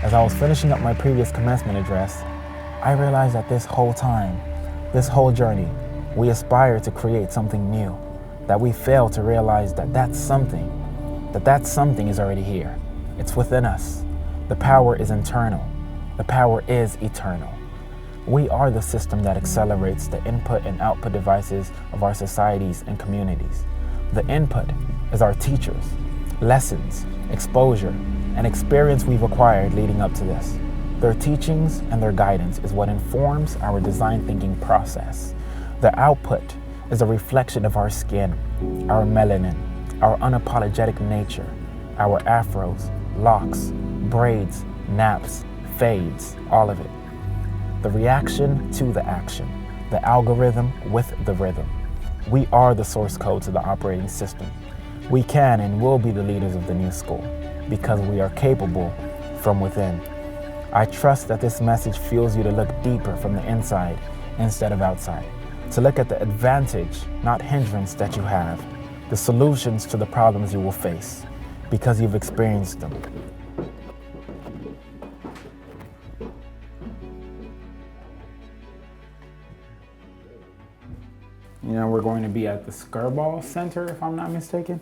As I was finishing up my previous commencement address, I realized that this whole time, this whole journey, we aspire to create something new, that we fail to realize that that something is already here. It's within us. The power is internal. The power is eternal. We are the system that accelerates the input and output devices of our societies and communities. The input is our teachers, lessons, exposure, and experience we've acquired leading up to this. Their teachings and their guidance is what informs our design thinking process. The output is a reflection of our skin, our melanin, our unapologetic nature, our afros, locks, braids, naps, fades, all of it. The reaction to the action, the algorithm with the rhythm. We are the source code to the operating system. We can and will be the leaders of the new school because we are capable from within. I trust that this message fuels you to look deeper from the inside instead of outside, to look at the advantage, not hindrance, that you have, the solutions to the problems you will face because you've experienced them. You know, we're going to be at the Skirball Center, if I'm not mistaken.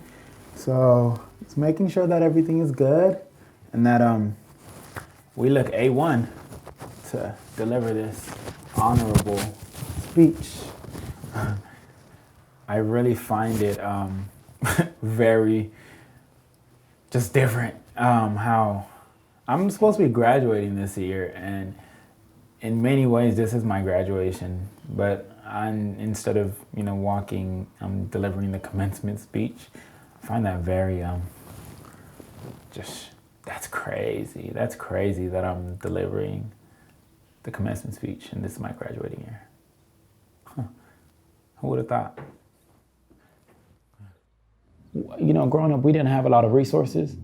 So it's making sure that everything is good and that we look A1 to deliver this honorable speech. I really find it very just different how I'm supposed to be graduating this year, and in many ways this is my graduation, but instead of walking, I'm delivering the commencement speech. I find that very that's crazy that I'm delivering the commencement speech and this is my graduating year. Who would have thought? Growing up, we didn't have a lot of resources.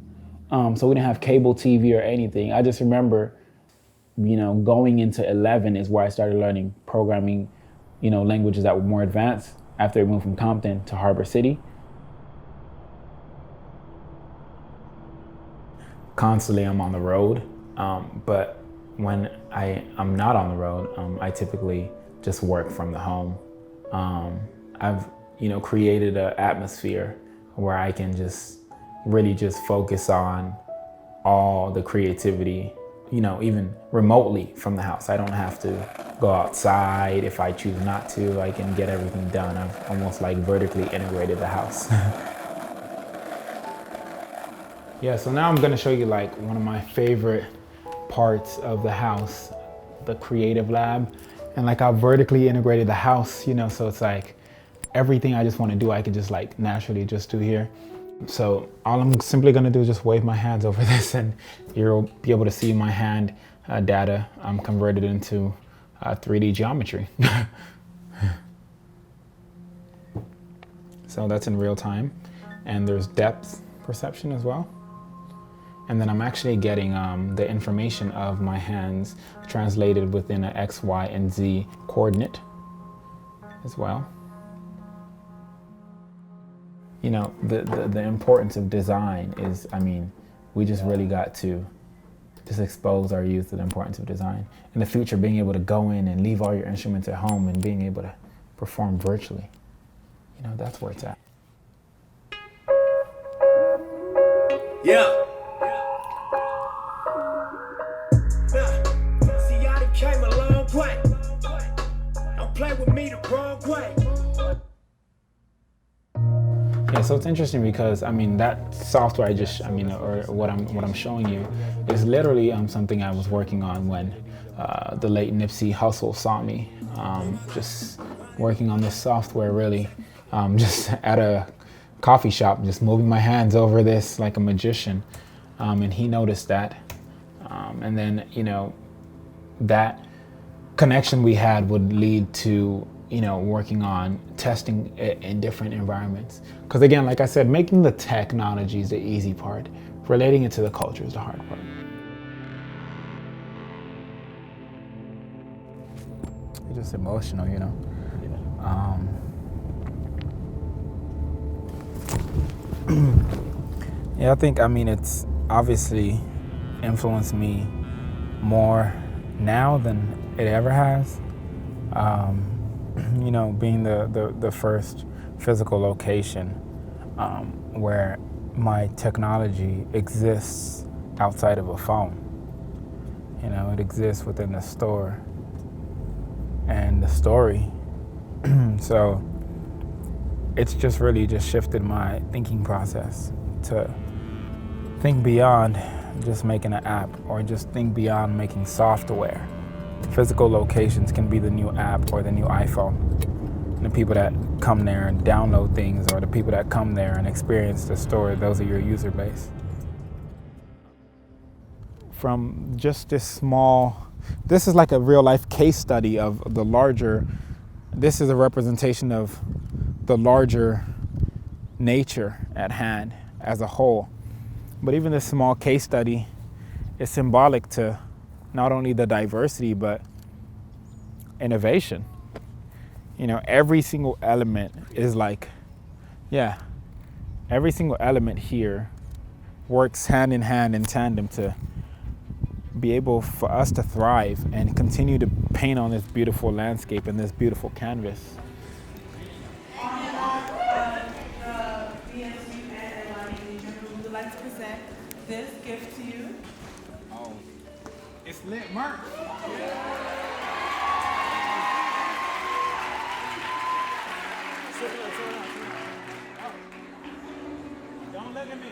So we didn't have cable TV or anything. I just remember, going into 11 is where I started learning programming, languages that were more advanced after I moved from Compton to Harbor City. Constantly I'm on the road, but when I'm not on the road, I typically just work from the home. I've created an atmosphere where I can just really just focus on all the creativity, even remotely from the house. I don't have to go outside. If I choose not to, I can get everything done. I've almost like vertically integrated the house. Yeah, so now I'm gonna show you like one of my favorite parts of the house, the creative lab. And like I vertically integrated the house, so it's like everything I just wanna do, I can just like naturally just do here. So all I'm simply gonna do is just wave my hands over this and you'll be able to see my hand data converted into 3D geometry. So that's in real time. And there's depth perception as well. And then I'm actually getting the information of my hands translated within an X, Y, and Z coordinate as well. The importance of design is, we just really got to just expose our youth to the importance of design. In the future, being able to go in and leave all your instruments at home and being able to perform virtually, that's where it's at. Yeah. See, I done came a long way. Don't play with me the wrong way. Yeah, so it's interesting because that software or what I'm showing you is literally something I was working on when the late Nipsey Hussle saw me just working on this software, really just at a coffee shop, just moving my hands over this like a magician, and he noticed that, and then that connection we had would lead to working on testing it in different environments. Because again, like I said, making the technology is the easy part. Relating it to the culture is the hard part. It's just emotional, Yeah, I think, it's obviously influenced me more now than it ever has. Being the first physical location where my technology exists outside of a phone. It exists within the store and the story. So it's just really just shifted my thinking process to think beyond just making an app or just think beyond making software. Physical locations can be the new app or the new iPhone. And the people that come there and download things, or the people that come there and experience the store, those are your user base. From just this is like a real life case study of the larger, this is a representation of the larger nature at hand as a whole. But even this small case study is symbolic to not only the diversity, but innovation. Every single element is every single element here works hand in hand in tandem to be able for us to thrive and continue to paint on this beautiful landscape and this beautiful canvas. On behalf of the BSU and Atlanta Region, we would like to present this gift to you. Oh, it's lit merch. Don't look at me.